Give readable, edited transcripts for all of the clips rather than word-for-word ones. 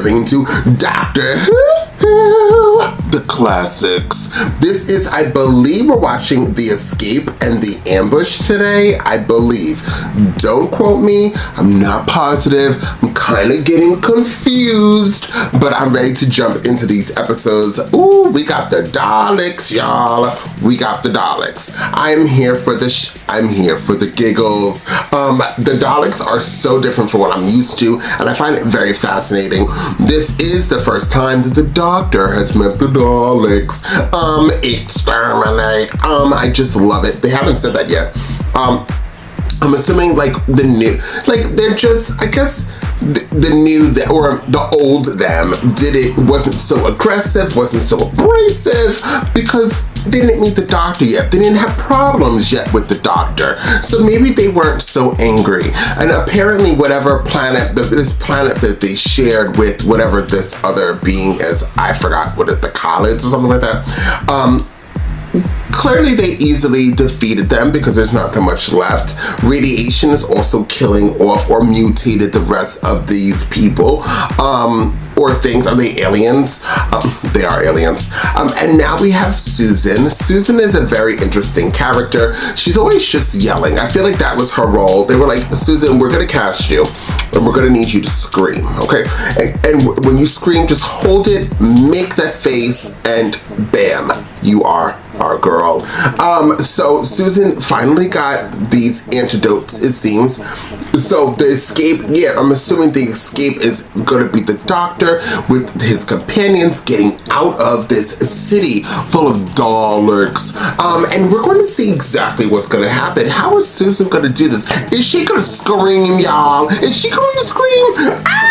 jumping into Doctor Who, the classics. This is, I believe, we're watching The Escape and The Ambush today. I believe. Don't quote me. I'm not positive. I'm kind of getting confused, but I'm ready to jump into these episodes. Ooh, we got the Daleks, y'all. We got the Daleks. I'm here for the I'm here for the giggles. The Daleks are so different from what I'm used to, and I find it very fascinating. This is the first time that the Doctor has met the Daleks. Exterminate. I just love it. They haven't said that yet. I'm assuming like the new, like they're just, I guess, the new or the old them wasn't so aggressive, wasn't so abrasive, because they didn't meet the Doctor yet. They didn't have problems yet with the Doctor, so maybe they weren't so angry. And apparently whatever planet, this planet that they shared with whatever this other being is, I forgot what it, the Khalids or something like that, clearly they easily defeated them because there's not that much left. Radiation is also killing off or mutated the rest of these people, or things. Are they aliens? They are aliens. And now we have Susan. Susan is a very interesting character. She's always just yelling. I feel like that was her role. They were like, Susan, we're gonna cast you and we're gonna need you to scream, okay? And when you scream, just hold it, make that face, and bam, you are our girl. So Susan finally got these antidotes, it seems. So the escape, yeah, I'm assuming the escape is gonna be the Doctor with his companions getting out of this city full of Daleks. And we're going to see exactly what's gonna happen. How is Susan gonna do this? Is she gonna scream, y'all? Is she going to scream? Ah!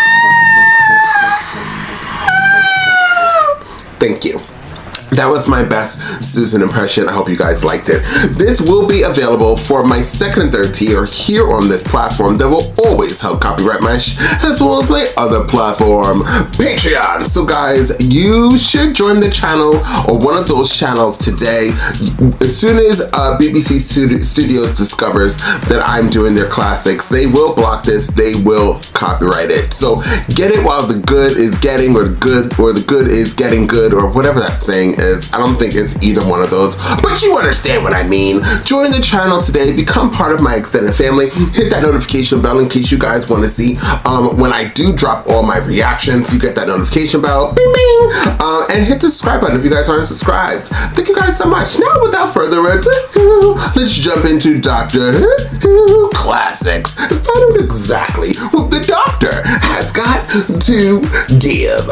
Thank you. That was my best Susan impression. I hope you guys liked it. This will be available for my second and third tier here on this platform that will always help copyright my as well as my other platform, Patreon. So guys, you should join the channel or one of those channels today. As soon as BBC Studios discovers that I'm doing their classics, they will block this, they will copyright it. So get it while the good is getting, or the good is getting good, or whatever that saying is. I don't think it's either one of those, but you understand what I mean. Join the channel today, become part of my extended family, hit that notification bell in case you guys want to see when I do drop all my reactions. You get that notification bell, bing bing, and hit the subscribe button if you guys aren't subscribed. Thank you guys so much. Now without further ado, let's jump into Doctor Who Classics and find out exactly what the Doctor has got to give.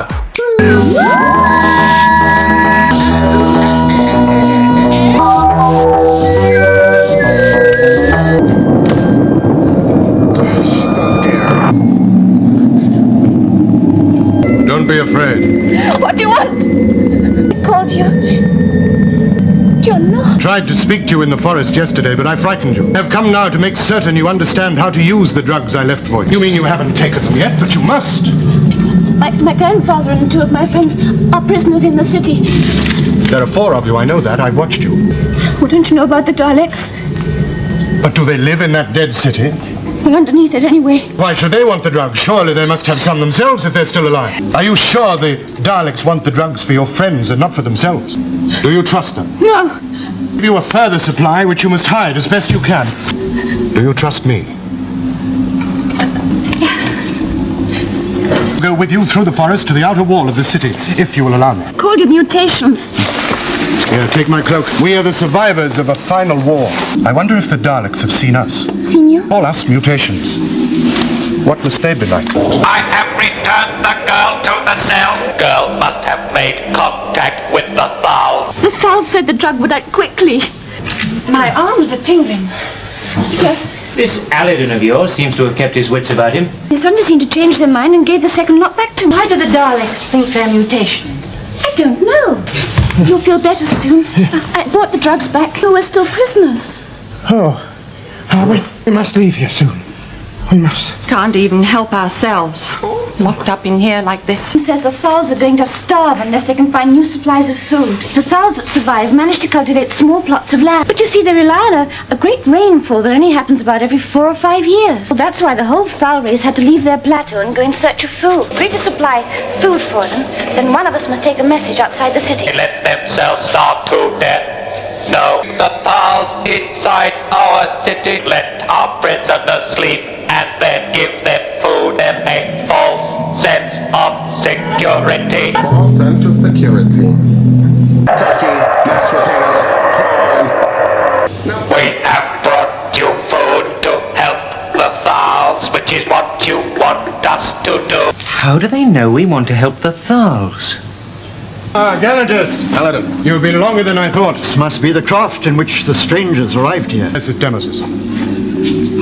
She's so scared. Don't be afraid. What do you want? I called you. You're not. Tried to speak to you in the forest yesterday, but I frightened you. I've come now to make certain you understand how to use the drugs I left for you. You mean you haven't taken them yet, but you must. My grandfather and two of my friends are prisoners in the city. There are 4 of you, I know that. I've watched you. Well, don't you know about the Daleks? But do they live in that dead city? Well, underneath it anyway. Why should they want the drugs? Surely they must have some themselves if they're still alive. Are you sure the Daleks want the drugs for your friends and not for themselves? Do you trust them? No. Give you a further supply, which you must hide as best you can. Do you trust me? Yes. Go with you through the forest to the outer wall of the city, if you will allow me. Called you mutations. Here, take my cloak. We are the survivors of a final war. I wonder if the Daleks have seen us. Seen you? All us mutations. What must they be like? I have returned the girl to the cell. Girl must have made contact with the Thals. The Thals said the drug would act quickly. My arms are tingling. Yes. This Aladdin of yours seems to have kept his wits about him. They suddenly seemed to change their mind and gave the second knock back to me. Why do the Daleks think they're mutations? I don't know. You'll feel better soon. I brought the drugs back. Who are still prisoners. We must leave here soon. We must. Can't even help ourselves. locked up in here like this. He says the Thals are going to starve unless they can find new supplies of food. The Thals that survive manage to cultivate small plots of land. But you see, they rely on a great rainfall that only happens about every 4 or 5 years. Well, that's why the whole Thal race had to leave their plateau and go in search of food. If we're to supply food for them, then one of us must take a message outside the city. Let themselves starve to death. No, the Thals inside our city. Let our prisoners sleep and then give them food and a false sense of security. False sense of security. Turkey, mashed potatoes, corn. Now, We have brought you food to help the Thals, which is what you want us to do. How do they know we want to help the Thals? Galantus! Paladin. You've been longer than I thought. This must be the craft in which the strangers arrived here. This is Demesis.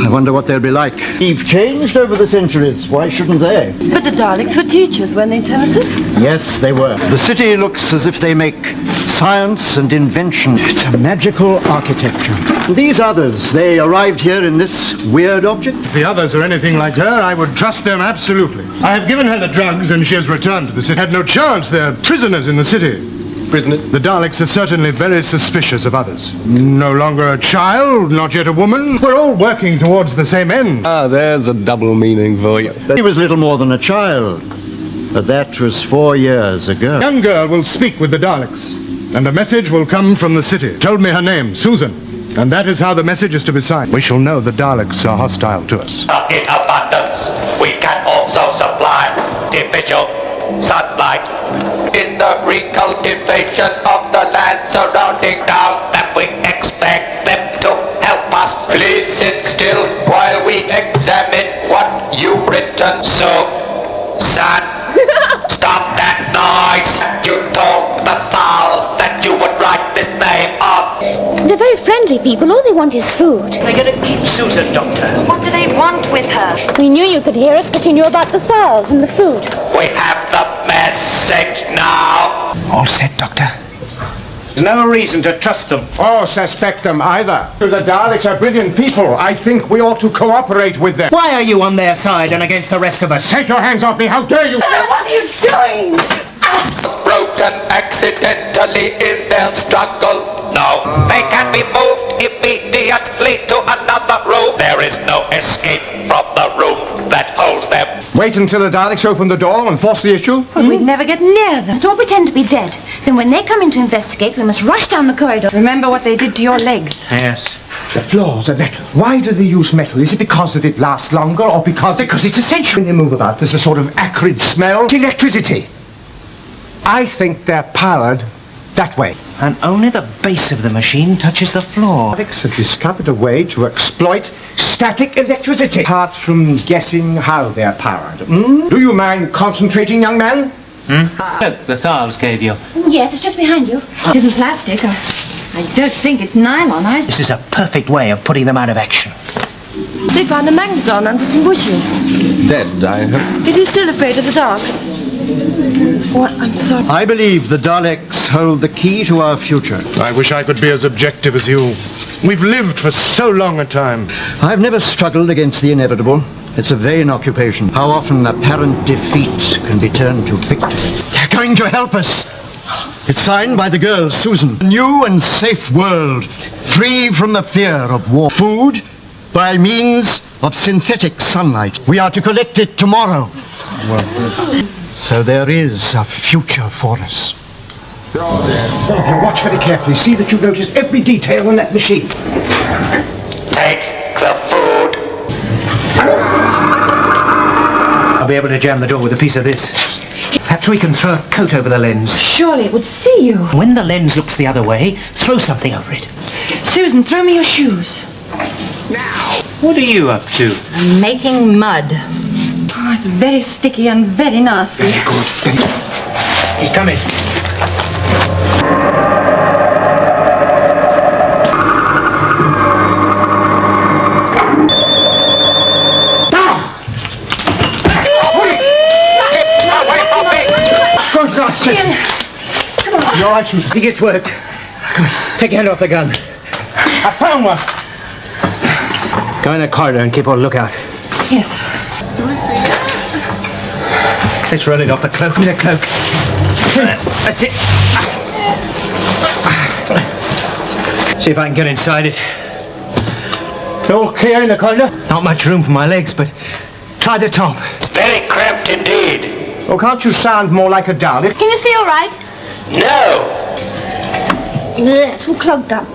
I wonder what they'll be like. They've changed over the centuries. Why shouldn't they? But the Daleks were teachers, weren't they, Nemesis? Yes, they were. The city looks as if they make science and invention. It's a magical architecture. These others, they arrived here in this weird object? If the others are anything like her, I would trust them absolutely. I have given her the drugs and she has returned to the city. Had no chance. They're prisoners in the city. Prisoners? The Daleks are certainly very suspicious of others. No longer a child, not yet a woman. We're all working towards the same end. Ah, there's a double meaning for you. He was little more than a child, but that was 4 years ago. A young girl will speak with the Daleks, and a message will come from the city. Told me her name, Susan, and that is how the message is to be signed. We shall know the Daleks are hostile to us. In abundance, we can also supply artificial sunlight in the recultivation of the land surrounding town, that we expect them to help us. Please sit still while we examine what you've written. So, son, stop that noise. You told the Thals that you would write this name up. They're very friendly people. All they want is food. They're going to keep Susan, Doctor. What do they want with her? We knew you could hear us, but you knew about the Thals and the food. We have the message now. All set, Doctor. There's no reason to trust them. Or suspect them either. The Daleks are brilliant people. I think we ought to cooperate with them. Why are you on their side and against the rest of us? Take your hands off me, how dare you! What are you doing? Was broken accidentally in their struggle. No, they can be moved immediately to another room. There is no escape from the room that holds them. Wait until the Daleks open the door and force the issue? Well, we'd never get near them. Must all pretend to be dead. Then when they come in to investigate, we must rush down the corridor. Remember what they did to your legs. Yes. The floors are metal. Why do they use metal? Is it because that it lasts longer or because it's essential? When they move about, there's a sort of acrid smell. It's electricity. I think they're powered that way. And only the base of the machine touches the floor. Daleks have discovered a way to exploit static electricity. Apart from guessing how they're powered. Do you mind concentrating, young man? Look, the Thals gave you. Yes, it's just behind you. It isn't plastic. I don't think it's nylon either. This is a perfect way of putting them out of action. They found a magnetron under some bushes. Dead, I hope. Is he still afraid of the dark? What? I'm sorry. I believe the Daleks hold the key to our future. I wish I could be as objective as you. We've lived for so long a time. I've never struggled against the inevitable. It's a vain occupation. How often apparent defeat can be turned to victory. They're going to help us. It's signed by the girl, Susan. A new and safe world, free from the fear of war. Food by means of synthetic sunlight. We are to collect it tomorrow. So there is a future for us. they're all dead. Now, watch very carefully. See that you notice every detail on that machine. Take the food. I'll be able to jam the door with a piece of this. Perhaps we can throw a coat over the lens. Surely it would see you. When the lens looks the other way, throw something over it. Susan, throw me your shoes. What are you up to? I'm making mud. Oh, it's very sticky and very nasty. He's coming. You're all right, Susan. I think it's worked. Come on, take your hand off the gun. I found one. Go in the corridor and keep on lookout. Yes. Do we see it? Let's roll it off the cloak. Give me the cloak. That's it. See if I can get inside it. All clear in the corner? Not much room for my legs, but try the top. It's very cramped indeed. Oh, can't you sound more like a Dalek? Can you see all right? No! It's all clogged up.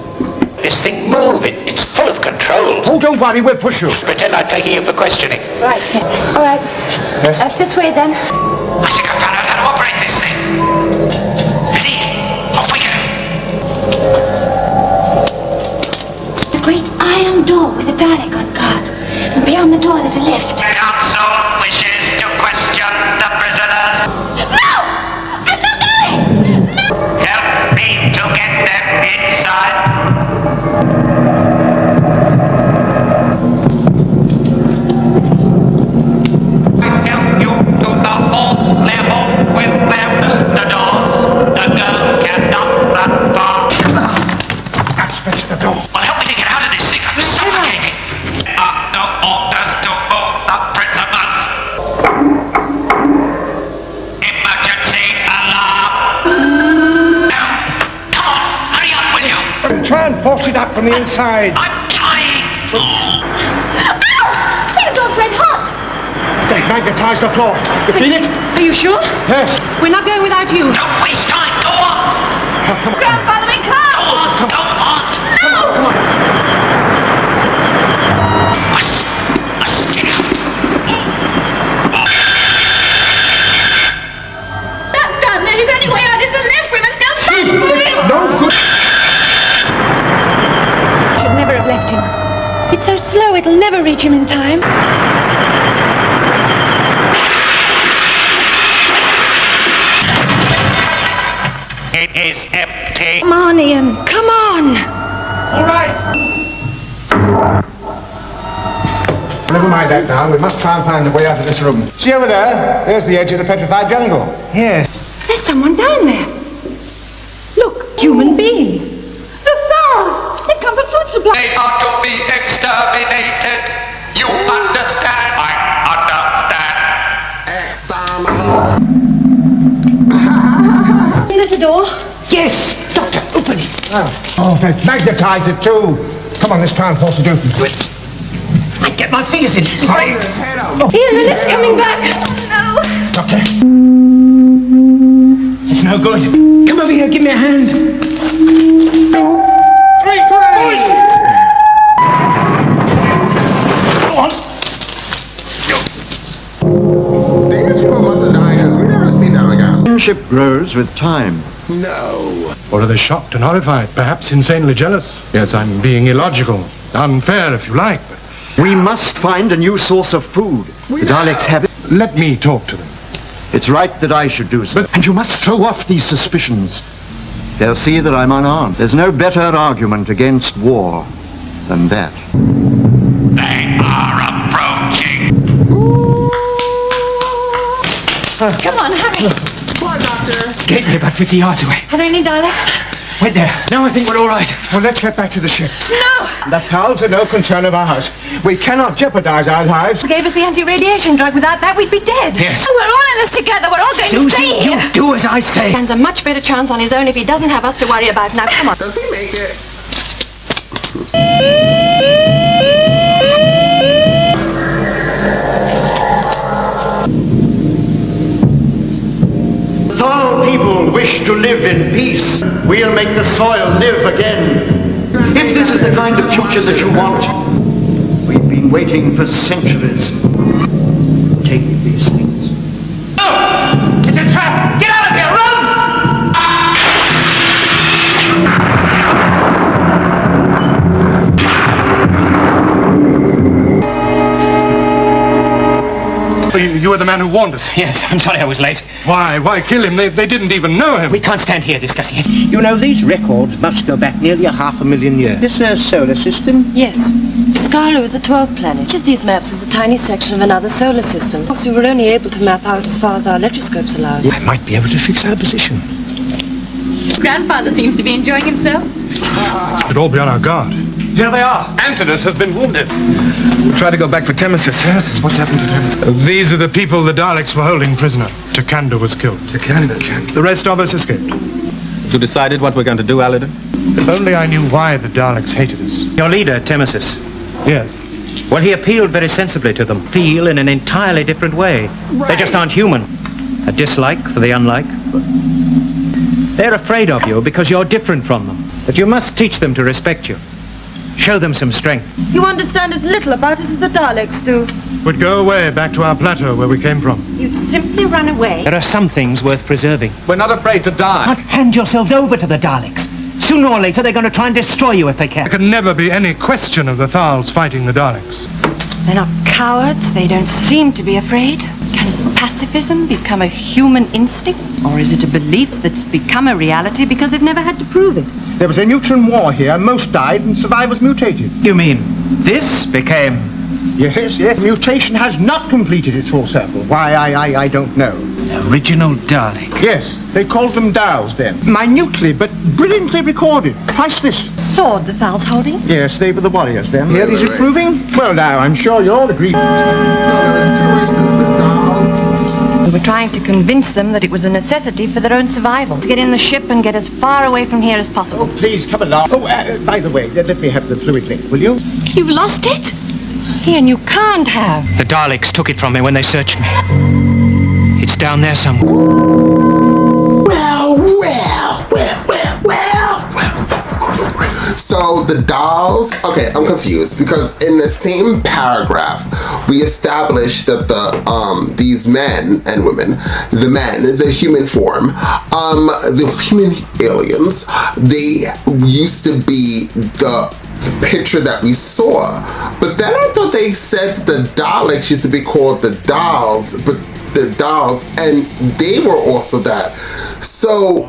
This thing moving. It's full of controls. Oh, don't worry, we'll push you. Pretend I'm taking you for questioning. Right, all right. Yes? This way, then. I think I found out how to operate this thing. Ready? Off we go. The great iron door with a Dalek on guard. And beyond the door, there's a lift. The council wishes to question the prisoners. No! I'm not going! Help me to get them inside. I help you to the fourth level with them, Mr. Dawes. The girl cannot run far. That's fixed the door. Well, help me to get out of this thing. I'm suffocating. No orders to move the prisoners. Emergency alarm. No. Come on, hurry up, will you? Try and force it up from the inside. I'm trying. Ow! The door's red hot! They've magnetized the floor. You feel it? Are you sure? Yes. We're not going without you. Don't waste time. Go on. Grandfather, we can't! Go on. Go on. Must get out. Not done. There is only way out. It's a lift. We must go fast for it. No good. Should never have left him. It's so slow, it'll never reach him in time. It is empty. Come on, Ian. Come on. All right. Never mind that now. We must try and find a way out of this room. See over there? There's the edge of the petrified jungle. Yes. There's someone down there. Look, human being. The Thals! They've come for food supply. They are to be exterminated. You understand? I understand. There's the door. Yes! Doctor, open it. Oh, they've magnetized it too. Come on, let's try and force it open. I get my fingers in. Ian, the lift's coming back. Oh, no. Doctor. It's no good. Come over here. Give me a hand. 2, 3. Go on. These people must have died because we never see them again. Friendship grows with time. No. Or are they shocked and horrified, perhaps insanely jealous? Yes, I'm being illogical. Unfair, if you like, but We must find a new source of food. The Daleks have it. let me talk to them. It's right that I should do so. And you must throw off these suspicions. They'll see that I'm unarmed. There's no better argument against war than that. They are approaching. Come on, hurry. Come on, Doctor. Get me about 50 yards away. Are there any Daleks? Wait there. Now I think we're all right. Well, let's get back to the ship. No! The Thals are no concern of ours. We cannot jeopardize our lives. You gave us the anti-radiation drug. Without that, we'd be dead. Yes. Oh, we're all in this together. We're all going to Susie, stay you here. do as I say. Stands a much better chance on his own if he doesn't have us to worry about. Now, come on. Does he make it? Thal people wish to live in peace. We'll make the soil live again. If this is the kind of future that you want, we've been waiting for centuries. Take these things. It's a trap! Get out of here! Run! You were the man who warned us. Yes, I'm sorry I was late. Why kill him? They didn't even know him. We can't stand here discussing it. You know, these records must go back nearly 500,000 years. This is a solar system. Yes. Piscaru is a 12th planet. Each of these maps is a tiny section of another solar system. Of course, we were only able to map out as far as our electroscopes allowed. I might be able to fix our position. Grandfather seems to be enjoying himself. Should all be on our guard. Here they are. Antidus has been wounded. Try to go back for Temesis. What's happened to Temesis? These are the people the Daleks were holding prisoner. Takanda was killed. Takanda. The rest of us escaped. You decided what we're going to do, Aladdin? If only I knew why the Daleks hated us. Your leader, Temesis. Yes. Well, he appealed very sensibly to them. Feel in an entirely different way. Right. They just aren't human. A dislike for the unlike. They're afraid of you because you're different from them. But you must teach them to respect you. Show them some strength. You understand as little about us as the Daleks do. We'd go away back to our plateau where we came from. You'd simply run away. There are some things worth preserving. We're not afraid to die. Not hand yourselves over to the Daleks. Sooner or later, they're going to try and destroy you if they can. There can never be any question of the Thals fighting the Daleks. They're not cowards. They don't seem to be afraid. Can pacifism become a human instinct? Or is it a belief that's become a reality because they've never had to prove it? There was a neutron war here. Most died and survivors mutated. You mean this became... Yes. Mutation has not completed its full circle. Why, I don't know. Original Dalek. Yes, they called them Thals then. Minutely, but brilliantly recorded. Priceless. Sword the Thals holding? Yes, they were the warriors then. Here is it Right. proving? Well, now, I'm sure you all agree. No, there was two races, the Thals. We were trying to convince them that it was a necessity for their own survival. To get in the ship and get as far away from here as possible. Oh, please, come along. Oh, by the way, let me have the fluid link, will you? You've lost it? Ian, you can't have. The Daleks took it from me when they searched me. It's down there somewhere. So the dolls, okay, I'm confused because in the same paragraph, we established that these men and women, the human form, the human aliens, they used to be the picture that we saw. But then I thought they said the Daleks used to be called the dolls, but the dolls, and they were also that. So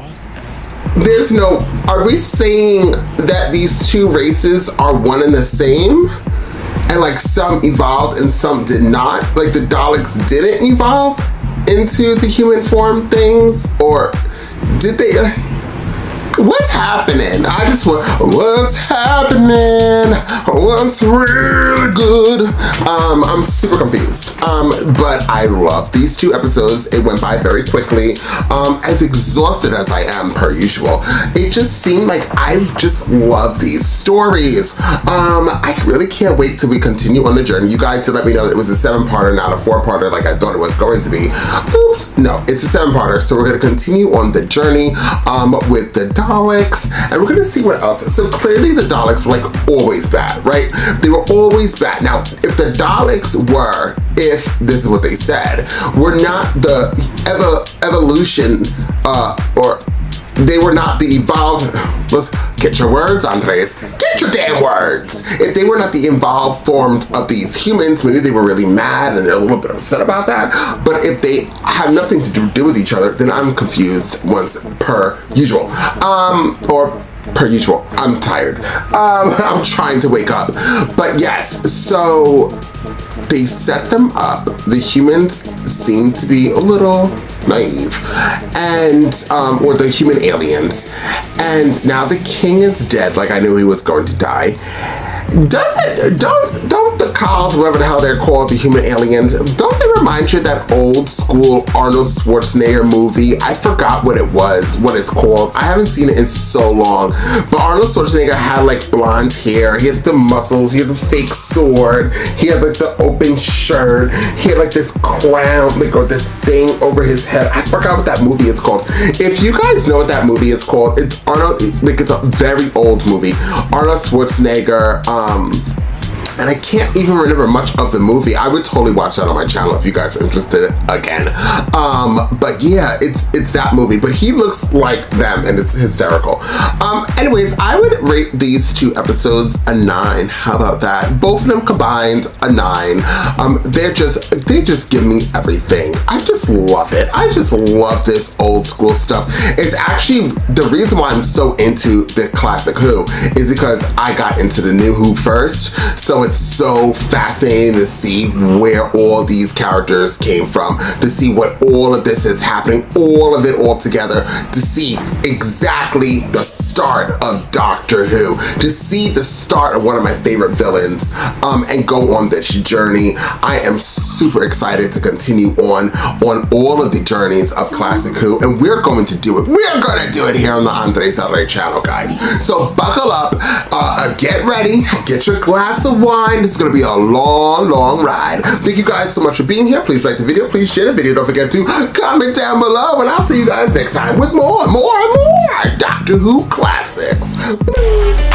there's no, are we saying that these two races are one and the same? And like some evolved and some did not? Like the Daleks didn't evolve into the human form things? Or did they? What's happening? I just want, what's happening? What's really good? I'm super confused. But I love these two episodes. It went by very quickly. As exhausted as I am per usual, it just seemed like I just love these stories. I really can't wait till we continue on the journey. You guys did let me know that it was a 7-parter, not a 4-parter like I thought it was going to be. Oops, no, it's a 7-parter. So we're gonna continue on the journey with the Daleks, and we're gonna see what else. So clearly the Daleks were like always bad, right? They were always bad. Now, if the Daleks were, if this is what they said, were not the evolution, or they were not the evolved, let's get your words, Andres, get your damn words. If they were not the evolved forms of these humans, maybe they were really mad and they're a little bit upset about that. But if they have nothing to do with each other, then I'm confused once per usual. Or per usual, I'm tired. I'm trying to wake up. But yes, so they set them up. The humans seem to be a little naive, and or the human aliens, and now the king is dead, like I knew he was going to die. Don't the Khals, whatever the hell they're called, the human aliens, don't they remind you of that old school Arnold Schwarzenegger movie? I forgot what it was, what it's called. I haven't seen it in so long, but Arnold Schwarzenegger had like blonde hair, he had the muscles, he had the fake sword, he had like the open shirt, he had like this crown, like, or this thing over his head. I forgot what that movie is called. If you guys know what that movie is called, it's Arnold, like it's a very old movie. Arnold Schwarzenegger, and I can't even remember much of the movie. I would totally watch that on my channel if you guys are interested again. But yeah, it's that movie. But he looks like them, and it's hysterical. Anyways, I would rate these two episodes a 9. How about that? Both of them combined, a 9. They just give me everything. I just love it. I just love this old school stuff. It's actually the reason why I'm so into the classic Who is because I got into the new Who first. So it's so fascinating to see where all these characters came from, to see what all of this is happening, all of it all together, to see exactly the start of Doctor Who, to see the start of one of my favorite villains and go on this journey. I am super excited to continue on all of the journeys of Classic Who, and we're going to do it. We're going to do it here on the Andres El Rey channel, guys. So buckle up, get ready, get your glass of wine. This is going to be a long, long ride. Thank you guys so much for being here. Please like the video, please share the video. Don't forget to comment down below, and I'll see you guys next time with more Doctor Who classics.